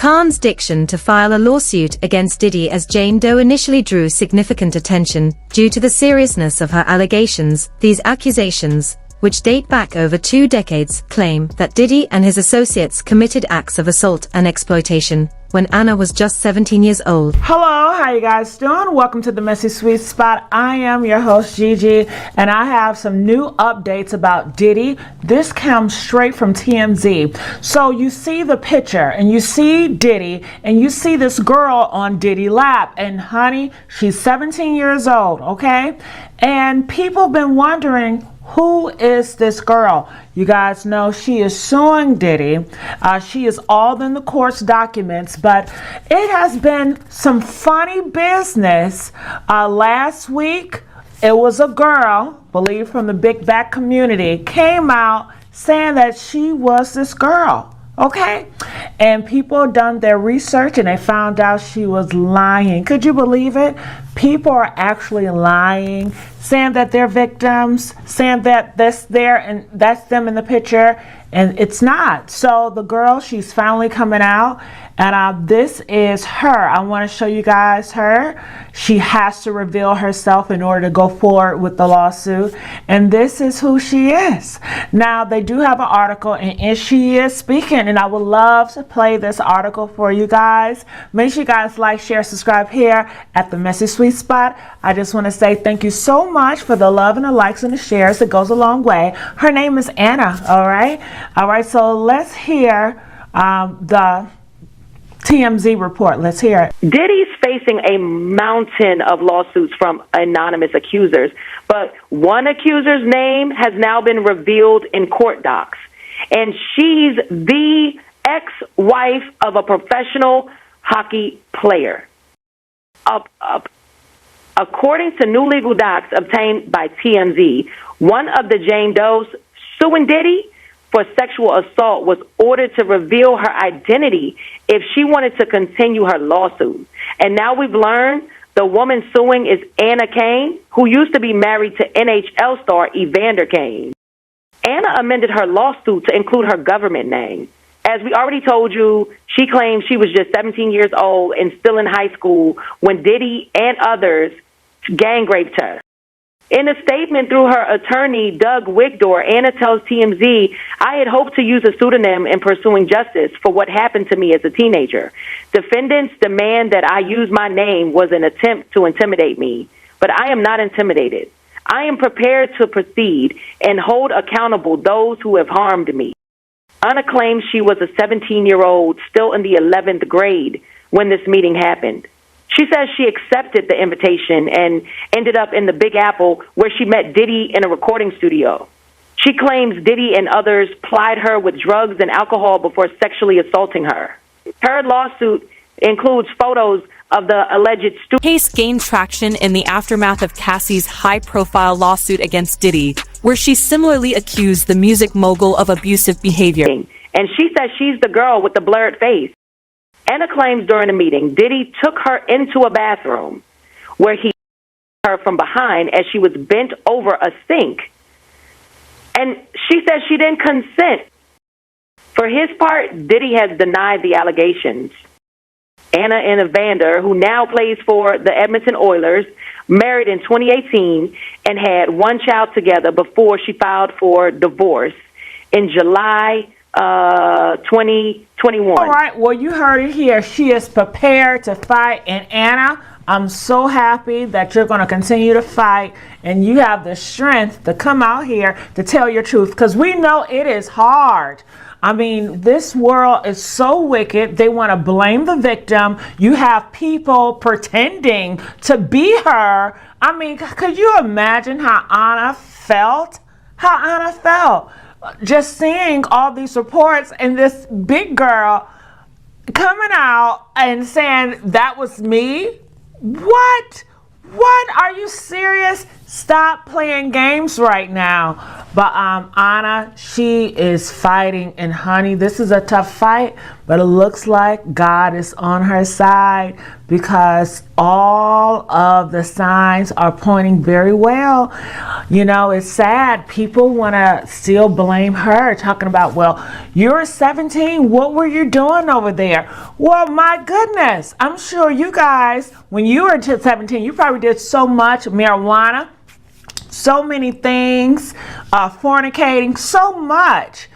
Kane's diction to file a lawsuit against Diddy as Jane Doe initially drew significant attention due to the seriousness of her allegations. These accusations, which date back over 2 decades, claim that Diddy and his associates committed acts of assault and exploitation when Anna was just 17 years old. Hello, how you guys doing? Welcome to the Messy Sweet Spot. I am your host Gigi, and I have some new updates about Diddy. This comes straight from TMZ. So you see the picture and you see Diddy and you see this girl on Diddy's lap, and honey, she's 17 years old, okay? And people have been wondering, who is this girl? You guys know she is suing Diddy. She is all in the court's documents, but it has been some funny business. Last week, it was a girl, believed from the big back community, came out saying that she was this girl. Okay? And people done their research and they found out she was lying. Could you believe it? People are actually lying, saying that they're victims, saying that that's there and that's them in the picture, and it's not. So the girl, she's finally coming out, and this is her. I want to show you guys her. She has to reveal herself in order to go forward with the lawsuit, and this is who she is. Now, they do have an article, and she is speaking, and I would love to play this article for you guys. Make sure you guys like, share, subscribe here at the Messy Sweet Spot. I just want to say thank you so much for the love and the likes and the shares. It goes a long way. Her name is Anna. All right, so let's hear the TMZ report. Let's hear it. Diddy's facing a mountain of lawsuits from anonymous accusers, but one accuser's name has now been revealed in court docs, and she's the ex-wife of a professional hockey player. According to new legal docs obtained by TMZ, one of the Jane Does suing Diddy for sexual assault was ordered to reveal her identity if she wanted to continue her lawsuit. And now we've learned the woman suing is Anna Kane, who used to be married to NHL star Evander Kane. Anna amended her lawsuit to include her government name. As we already told you, she claims she was just 17 years old and still in high school when Diddy and others gang raped her. In a statement through her attorney, Doug Wigdor, Anna tells TMZ, "I had hoped to use a pseudonym in pursuing justice for what happened to me as a teenager. Defendants demand that I use my name was an attempt to intimidate me, but I am not intimidated. I am prepared to proceed and hold accountable those who have harmed me." Anna claims she was a 17-year-old still in the 11th grade when this meeting happened. She says she accepted the invitation and ended up in the Big Apple, where she met Diddy in a recording studio. She claims Diddy and others plied her with drugs and alcohol before sexually assaulting her. Her lawsuit includes photos of the alleged case gained traction in the aftermath of Cassie's high-profile lawsuit against Diddy, where she similarly accused the music mogul of abusive behavior. And she says she's the girl with the blurred face. Anna claims during the meeting, Diddy took her into a bathroom where he her from behind as she was bent over a sink. And she says she didn't consent. For his part, Diddy has denied the allegations. Anna and Evander, who now plays for the Edmonton Oilers, married in 2018 and had one child together before she filed for divorce in July 2021. All right, well, you heard it here. She is prepared to fight. And Anna, I'm so happy that you're going to continue to fight and you have the strength to come out here to tell your truth, because we know it is hard. I mean, this world is so wicked. They want to blame the victim. You have people pretending to be her. I mean, could you imagine how Anna felt? How Anna felt just seeing all these reports and this big girl coming out and saying that was me? What? Are you serious? Stop playing games right now. But Anna, she is fighting, and honey, this is a tough fight, But it looks like God is on her side because all of the signs are pointing very well. You know, it's sad. People want to still blame her, talking about, well, you're 17. What were you doing over there? Well, my goodness. I'm sure you guys, when you were 17, you probably did so much marijuana, so many things, fornicating, so much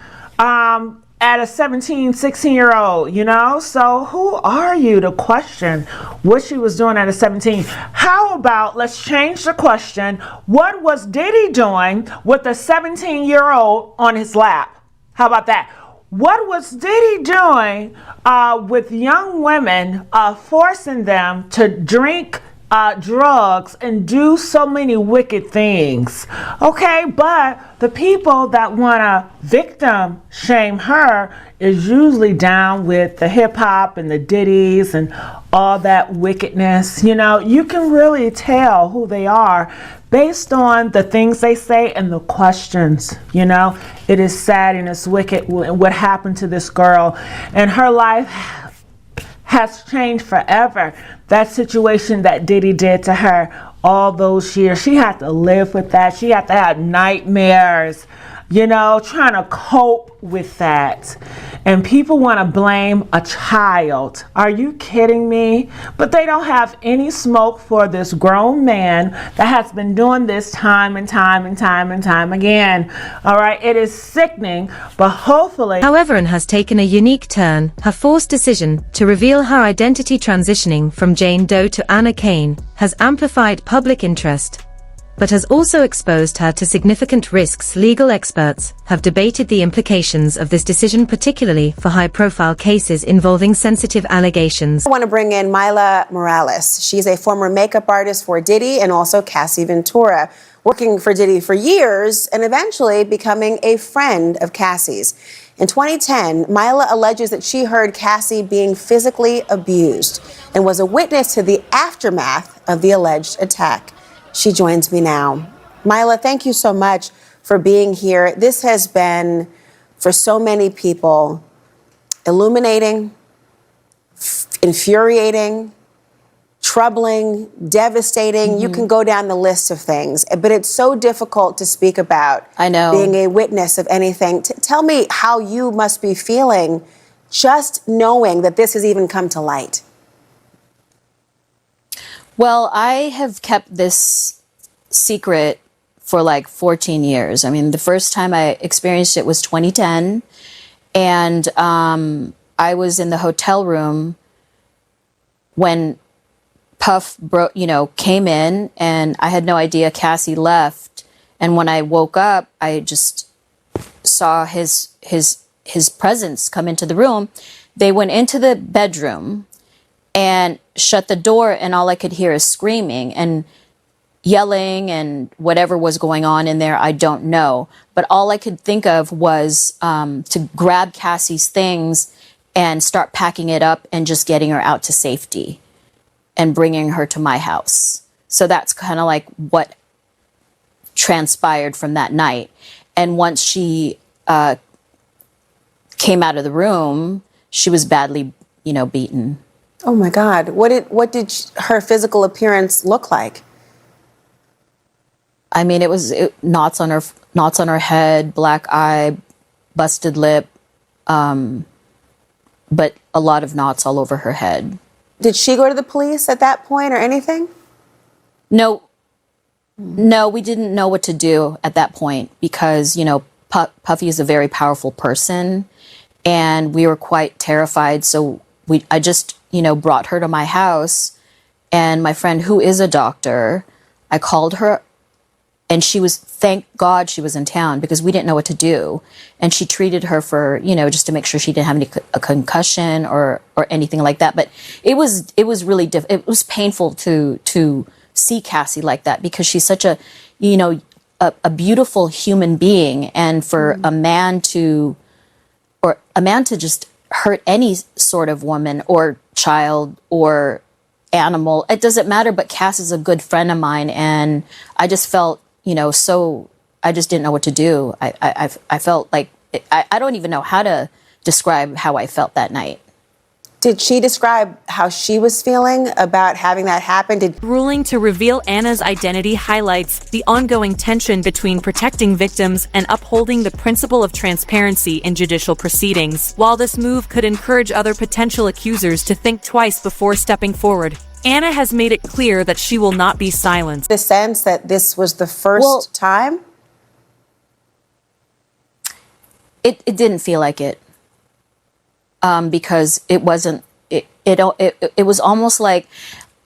at a 17, 16-year-old, you know? So who are you to question what she was doing at a 17? How about, let's change the question, what was Diddy doing with a 17-year-old on his lap? How about that? What was Diddy doing with young women, forcing them to drink drugs and do so many wicked things? Okay, but the people that want to victim shame her is usually down with the hip hop and the Diddies and all that wickedness. You know, you can really tell who they are based on the things they say and the questions. You know, it is sad and it's wicked what happened to this girl, and her life has changed forever. That situation that Diddy did to her all those years, she had to live with that. She had to have nightmares, you know, trying to cope with that. And people want to blame a child. Are you kidding me? But they don't have any smoke for this grown man that has been doing this time and time and time and time again. All right, it is sickening, but hopefully. However, and has taken a unique turn. Her forced decision to reveal her identity, transitioning from Jane Doe to Anna Kane, has amplified public interest, but has also exposed her to significant risks. Legal experts have debated the implications of this decision, particularly for high-profile cases involving sensitive allegations. I want to bring in Myla Morales. She's a former makeup artist for Diddy and also Cassie Ventura, working for Diddy for years and eventually becoming a friend of Cassie's. In 2010, Myla alleges that she heard Cassie being physically abused and was a witness to the aftermath of the alleged attack. She joins me now. Myla, thank you so much for being here. This has been, for so many people, illuminating, infuriating, troubling, devastating. Mm-hmm. You can go down the list of things, but it's so difficult to speak about. I know. Being a witness of anything. Tell me how you must be feeling just knowing that this has even come to light. Well, I have kept this secret for like 14 years. I mean, the first time I experienced it was 2010. And I was in the hotel room when Puff came in, and I had no idea Cassie left. And when I woke up, I just saw his presence come into the room. They went into the bedroom and shut the door, and all I could hear is screaming and yelling and whatever was going on in there, I don't know. But all I could think of was to grab Cassie's things and start packing it up and just getting her out to safety and bringing her to my house. So that's kind of like what transpired from that night. And once she came out of the room, she was badly, beaten. Oh my God. What did her physical appearance look like? I mean, it was knots on her head, black eye, busted lip, but a lot of knots all over her head. Did she go to the police at that point or anything? No, we didn't know what to do at that point because, Puffy is a very powerful person and we were quite terrified. So I just, brought her to my house, and my friend, who is a doctor, I called her, and thank God she was in town because we didn't know what to do. And she treated her for, just to make sure she didn't have a concussion or anything like that. But it was really it was painful to see Cassie like that because she's such a beautiful human being, and for a man to just hurt any sort of woman or child or animal, it doesn't matter. But Cass is a good friend of mine, and I just felt, I just didn't know what to do. I felt like I don't even know how to describe how I felt that night. Did she describe how she was feeling about having that happen? Ruling to reveal Anna's identity highlights the ongoing tension between protecting victims and upholding the principle of transparency in judicial proceedings. While this move could encourage other potential accusers to think twice before stepping forward, Anna has made it clear that she will not be silenced. The sense that this was the first time? It didn't feel like it. Because it wasn't, it was almost like,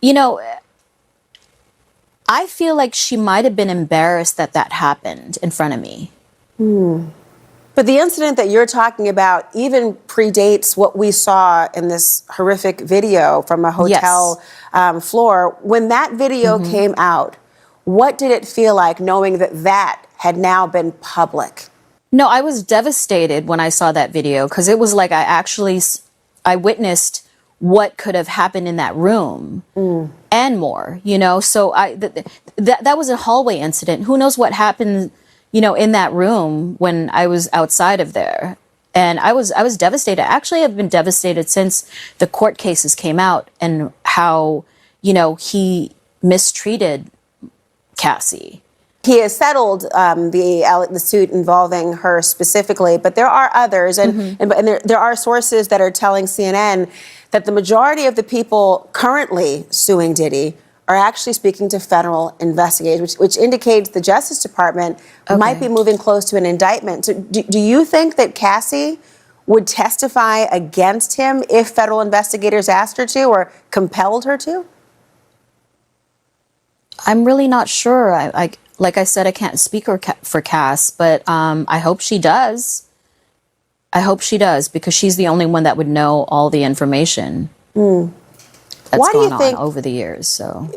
you know, I feel like she might have been embarrassed that that happened in front of me. But the incident that you're talking about even predates what we saw in this horrific video from a hotel floor. When that video came out, what did it feel like knowing that that had now been public? No, I was devastated when I saw that video because it was like I witnessed what could have happened in that room and more, you know. So that was a hallway incident. Who knows what happened, you know, in that room when I was outside of there. And I was devastated. Actually, I've been devastated since the court cases came out and how, you know, he mistreated Cassie. He has settled the suit involving her specifically, but there are others, and there are sources that are telling CNN that the majority of the people currently suing Diddy are actually speaking to federal investigators, which indicates the Justice Department might be moving close to an indictment. So do you think that Cassie would testify against him if federal investigators asked her to or compelled her to? I'm really not sure. Like I said, I can't speak for Cass, but I hope she does. I hope she does because she's the only one that would know all the information that's gone on over the years. So,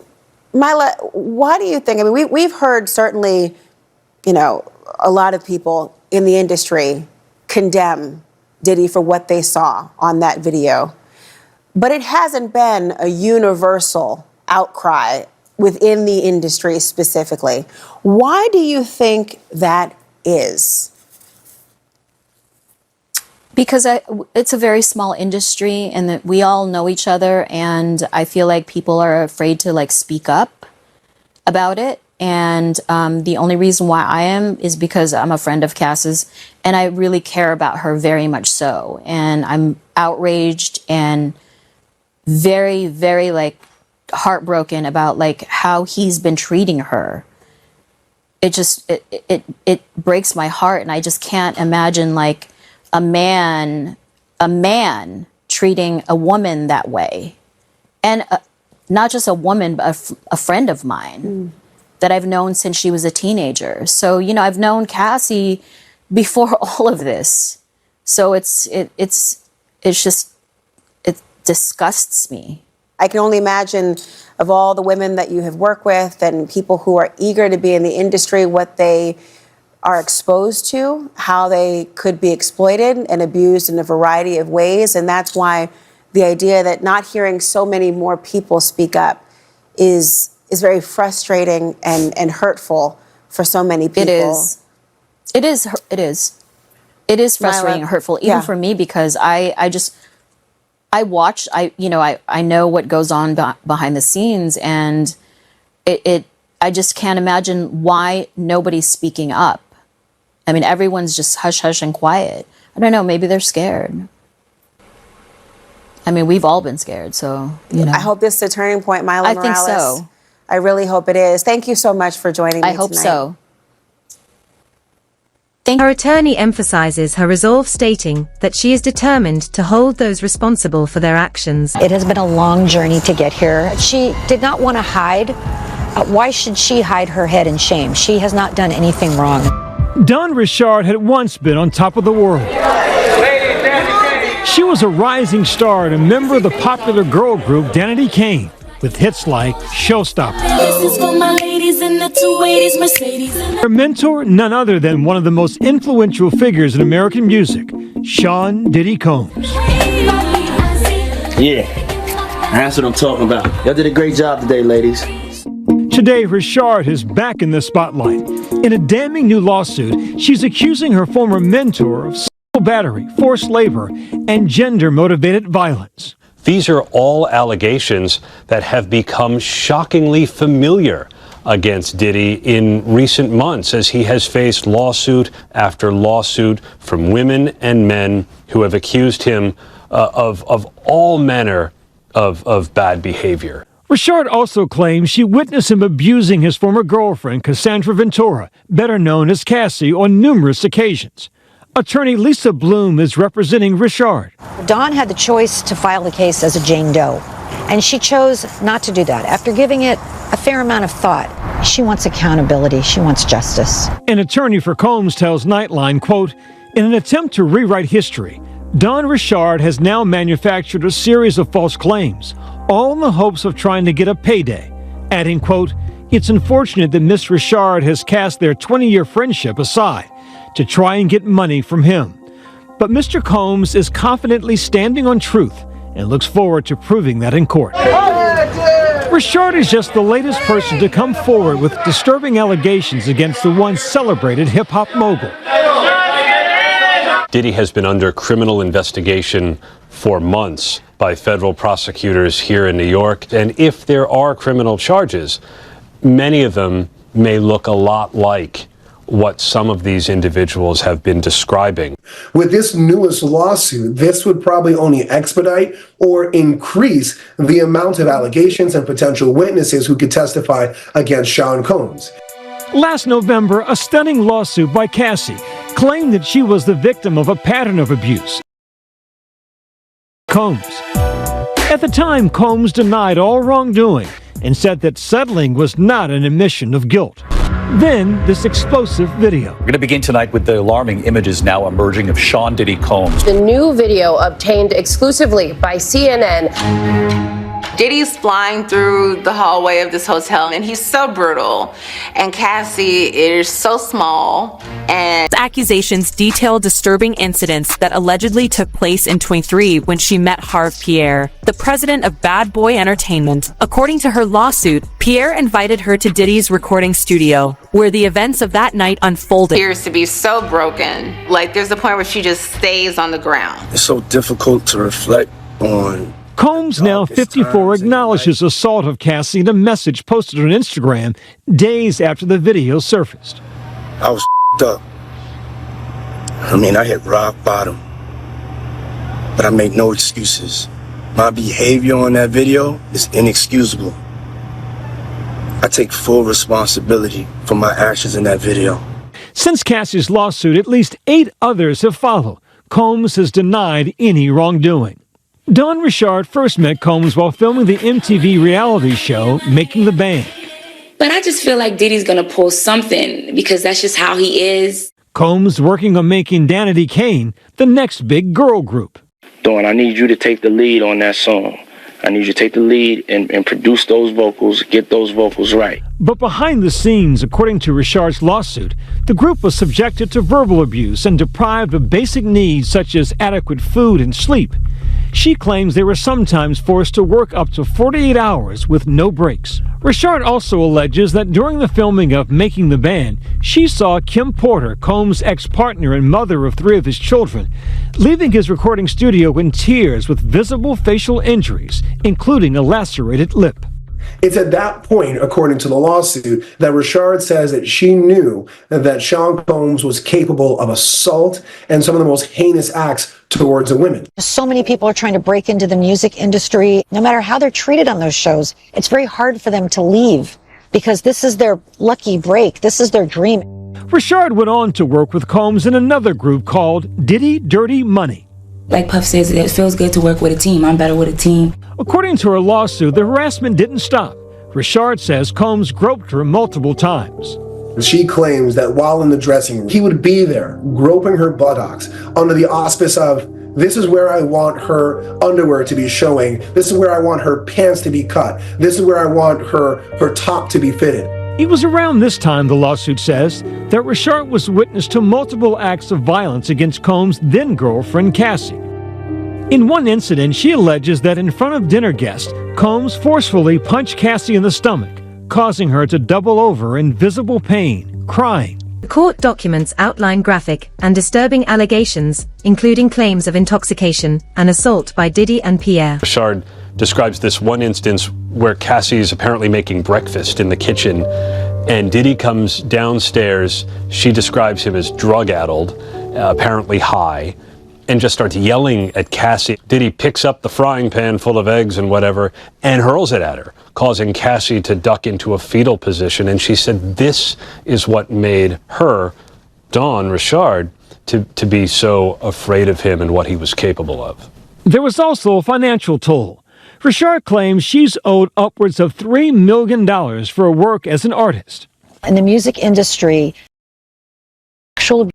Mila, why do you think? I mean, we've heard certainly, you know, a lot of people in the industry condemn Diddy for what they saw on that video, but it hasn't been a universal outcry within the industry specifically. Why do you think that is? Because it's a very small industry and that we all know each other, and I feel like people are afraid to like speak up about it. And the only reason why I am is because I'm a friend of Cass's and I really care about her very much so. And I'm outraged and very, very like heartbroken about like how he's been treating her. It just it breaks my heart, and I just can't imagine like a man treating a woman that way, and not just a woman but a friend of mine that I've known since she was a teenager. So you know, I've known Cassie before all of this, so it disgusts me. I can only imagine of all the women that you have worked with and people who are eager to be in the industry, what they are exposed to, how they could be exploited and abused in a variety of ways. And that's why the idea that not hearing so many more people speak up is very frustrating and hurtful for so many people. It is frustrating and hurtful, even for me, because I watch, I know what goes on behind the scenes, and I just can't imagine why nobody's speaking up. I mean, everyone's just hush hush and quiet. I don't know, maybe they're scared. I mean, we've all been scared, so, you know. I hope this is a turning point, Mila Morales. I think so. I really hope it is. Thank you so much for joining me tonight. I hope so. Her attorney emphasizes her resolve, stating that she is determined to hold those responsible for their actions. It has been a long journey to get here. She did not want to hide. Why should she hide her head in shame? She has not done anything wrong. Dawn Richard had once been on top of the world. She was a rising star and a member of the popular girl group Kane, with hits like Showstopper. This is for my ladies in the 280s Mercedes. Her mentor, none other than one of the most influential figures in American music, Sean Diddy Combs. Yeah, that's what I'm talking about. Y'all did a great job today, ladies. Today, Richard is back in the spotlight. In a damning new lawsuit, she's accusing her former mentor of battery, forced labor, and gender-motivated violence. These are all allegations that have become shockingly familiar against Diddy in recent months, as he has faced lawsuit after lawsuit from women and men who have accused him of all manner of bad behavior. Richard also claims she witnessed him abusing his former girlfriend, Cassandra Ventura, better known as Cassie, on numerous occasions. Attorney Lisa Bloom is representing Richard. Dawn had the choice to file the case as a Jane Doe, and she chose not to do that. After giving it a fair amount of thought, she wants accountability, she wants justice. An attorney for Combs tells Nightline, quote, "In an attempt to rewrite history, Dawn Richard has now manufactured a series of false claims, all in the hopes of trying to get a payday," adding, quote, "It's unfortunate that Miss Richard has cast their 20-year friendship aside to try and get money from him. But Mr. Combs is confidently standing on truth and looks forward to proving that in court." Richard is just the latest person to come forward with disturbing allegations against the once celebrated hip-hop mogul. Diddy has been under criminal investigation for months by federal prosecutors here in New York. And if there are criminal charges, many of them may look a lot like what some of these individuals have been describing. With this newest lawsuit, this would probably only expedite or increase the amount of allegations and potential witnesses who could testify against Sean Combs. Last November, a stunning lawsuit by Cassie claimed that she was the victim of a pattern of abuse. Combs. At the time, Combs denied all wrongdoing and said that settling was not an admission of guilt. Then, this explosive video. We're going to begin tonight with the alarming images now emerging of Sean Diddy Combs. The new video obtained exclusively by CNN. Diddy's flying through the hallway of this hotel, and he's so brutal. And Cassie is so small. And accusations detail disturbing incidents that allegedly took place in 23 when she met Harve Pierre, the president of Bad Boy Entertainment. According to her lawsuit, Pierre invited her to Diddy's recording studio, where the events of that night unfolded. Appears to be so broken. Like, there's a point where she just stays on the ground. It's so difficult to reflect on. Combs, now 54, acknowledges assault of Cassie in a message posted on Instagram days after the video surfaced. I was up. I mean, I hit rock bottom. But I make no excuses. My behavior on that video is inexcusable. I take full responsibility for my actions in that video. Since Cassie's lawsuit, at least 8 others have followed. Combs has denied any wrongdoing. Dawn Richard first met Combs while filming the MTV reality show Making the Band. But I just feel like Diddy's gonna pull something because that's just how he is. Combs working on making Danity Kane the next big girl group. Dawn, I need you to take the lead on that song. I need you to take the lead and produce those vocals, get those vocals right. But behind the scenes, according to Richard's lawsuit, the group was subjected to verbal abuse and deprived of basic needs such as adequate food and sleep. She claims they were sometimes forced to work up to 48 hours with no breaks. Richard also alleges that during the filming of Making the Band, she saw Kim Porter, Combs' ex-partner and mother of 3 of his children, leaving his recording studio in tears with visible facial injuries, including a lacerated lip. It's at that point, according to the lawsuit, that Richard says that she knew that Sean Combs was capable of assault and some of the most heinous acts towards a woman. So many people are trying to break into the music industry. No matter how they're treated on those shows, it's very hard for them to leave because this is their lucky break. This is their dream. Richard went on to work with Combs in another group called Diddy Dirty Money. Like Puff says, it feels good to work with a team. I'm better with a team. According to her lawsuit, the harassment didn't stop. Richard says Combs groped her multiple times. She claims that while in the dressing room, he would be there groping her buttocks under the auspice of, this is where I want her underwear to be showing. This is where I want her pants to be cut. This is where I want her top to be fitted. It was around this time, the lawsuit says, that Richard was witness to multiple acts of violence against Combs' then-girlfriend Cassie. In one incident, she alleges that in front of dinner guests, Combs forcefully punched Cassie in the stomach, causing her to double over in visible pain, crying. The court documents outline graphic and disturbing allegations, including claims of intoxication and assault by Diddy and Pierre. Richard describes this one instance where Cassie is apparently making breakfast in the kitchen, and Diddy comes downstairs. She describes him as drug-addled, apparently high, and just starts yelling at Cassie. Diddy picks up the frying pan full of eggs and whatever and hurls it at her, causing Cassie to duck into a fetal position. And she said this is what made her, Dawn Richard, to be so afraid of him and what he was capable of. There was also a financial toll. Richard claims she's owed upwards of $3 million for her work as an artist. In the music industry, sexual abuse is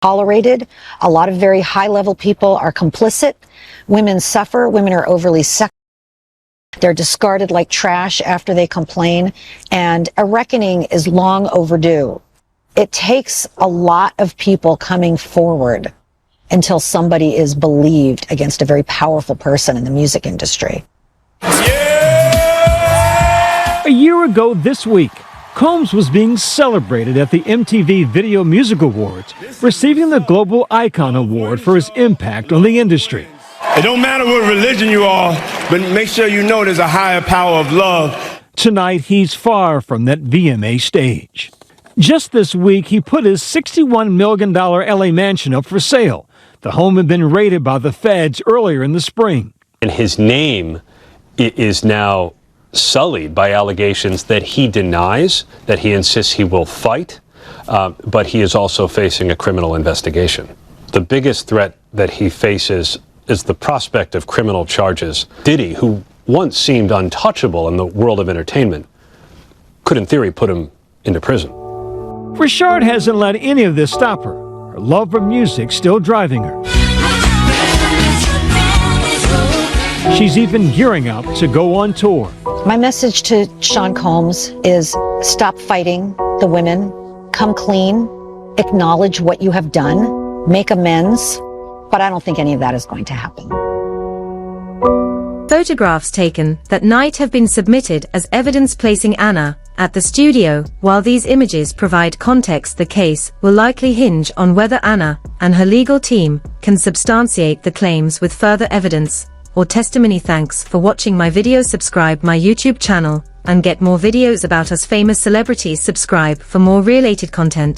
tolerated. A lot of very high-level people are complicit. Women suffer. Women are overly sexual. They're discarded like trash after they complain, and a reckoning is long overdue. It takes a lot of people coming forward until somebody is believed against a very powerful person in the music industry. A year ago this week, Combs was being celebrated at the MTV Video Music Awards, receiving the Global Icon Award for his impact on the industry. It don't matter what religion you are, but make sure you know there's a higher power of love. Tonight, he's far from that VMA stage. Just this week, he put his $61 million LA mansion up for sale. The home had been raided by the feds earlier in the spring. And his name is now sullied by allegations that he denies, that he insists he will fight, but he is also facing a criminal investigation. The biggest threat that he faces is the prospect of criminal charges. Diddy, who once seemed untouchable in the world of entertainment, could in theory put him into prison. Richard hasn't let any of this stop her. Her love for music still driving her. She's even gearing up to go on tour. My message to Sean Combs is stop fighting the women, come clean, acknowledge what you have done, make amends, but I don't think any of that is going to happen. Photographs taken that night have been submitted as evidence placing Anna at the studio. While these images provide context, the case will likely hinge on whether Anna and her legal team can substantiate the claims with further evidence or testimony. Thanks for watching my video. Subscribe my YouTube channel and get more videos about us famous celebrities. Subscribe for more related content.